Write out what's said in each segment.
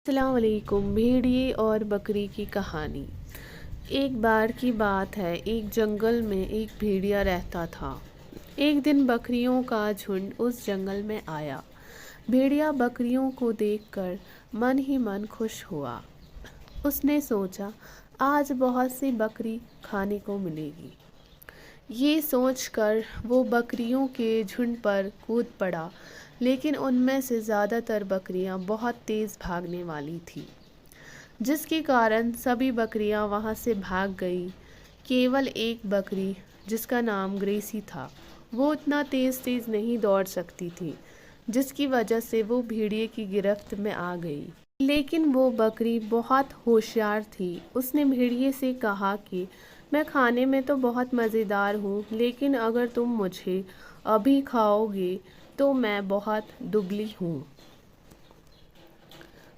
अस्सलाम वालेकुम। भेड़िए और बकरी की कहानी। एक बार की बात है, एक जंगल में एक भेड़िया रहता था। एक दिन बकरियों का झुंड उस जंगल में आया। भेड़िया बकरियों को देखकर मन ही मन खुश हुआ। उसने सोचा, आज बहुत सी बकरी खाने को मिलेगी। ये सोचकर वो बकरियों के झुंड पर कूद पड़ा, लेकिन उनमें से ज़्यादातर बकरियां बहुत तेज़ भागने वाली थीं, जिसके कारण सभी बकरियां वहां से भाग गई। केवल एक बकरी, जिसका नाम ग्रेसी था, वो उतना तेज़ तेज़ नहीं दौड़ सकती थी, जिसकी वजह से वो भेड़िए की गिरफ्त में आ गई। लेकिन वो बकरी बहुत होशियार थी। उसने भेड़िए से कहा कि मैं खाने में तो बहुत मज़ेदार हूँ, लेकिन अगर तुम मुझे अभी खाओगे तो मैं बहुत दुबली हूँ।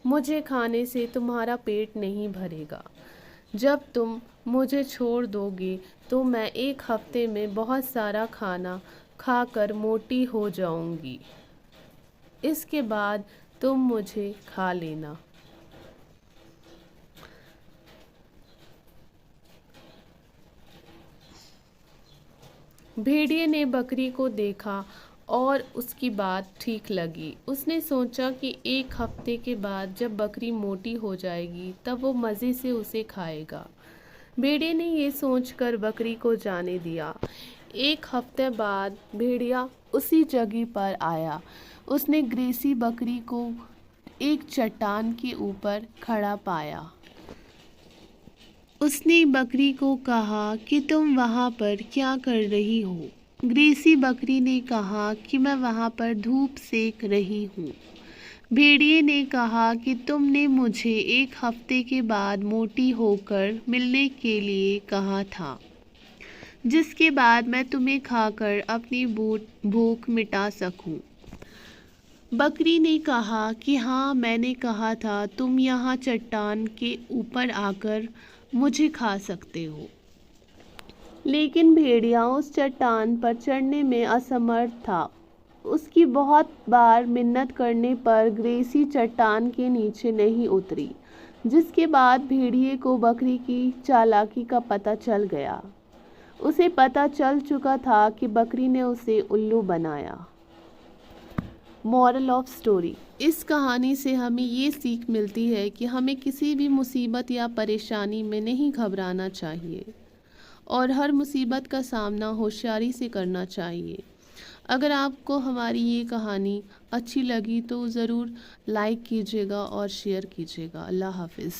मुझे खाने से तुम्हारा पेट नहीं भरेगा। जब तुम मुझे छोड़ दोगे तो मैं एक हफ्ते में बहुत सारा खाना खाकर मोटी हो जाऊंगी। इसके बाद तुम मुझे खा लेना। भेड़िए ने बकरी को देखा और उसकी बात ठीक लगी। उसने सोचा कि एक हफ्ते के बाद जब बकरी मोटी हो जाएगी तब वो मज़े से उसे खाएगा। भेड़िए ने ये सोचकर बकरी को जाने दिया। एक हफ्ते बाद भेड़िया उसी जगह पर आया। उसने ग्रेसी बकरी को एक चट्टान के ऊपर खड़ा पाया। उसने बकरी को कहा कि तुम वहाँ पर क्या कर रही हो? ग्रेसी बकरी ने कहा कि मैं वहाँ पर धूप सेक रही हूँ। भेड़िए ने कहा कि तुमने मुझे एक हफ्ते के बाद मोटी होकर मिलने के लिए कहा था, जिसके बाद मैं तुम्हें खाकर अपनी भूख मिटा सकूं। बकरी ने कहा कि हाँ, मैंने कहा था, तुम यहाँ चट्टान के ऊपर आकर मुझे खा सकते हो। लेकिन भेड़िया उस चट्टान पर चढ़ने में असमर्थ था। उसकी बहुत बार मिन्नत करने पर ग्रेसी चट्टान के नीचे नहीं उतरी, जिसके बाद भेड़िए को बकरी की चालाकी का पता चल गया। उसे पता चल चुका था कि बकरी ने उसे उल्लू बनाया। Moral of story. इस कहानी से हमें ये सीख मिलती है कि हमें किसी भी मुसीबत या परेशानी में नहीं घबराना चाहिए और हर मुसीबत का सामना होशियारी से करना चाहिए। अगर आपको हमारी ये कहानी अच्छी लगी तो ज़रूर लाइक कीजिएगा और शेयर कीजिएगा। अल्लाह हाफ़िज़।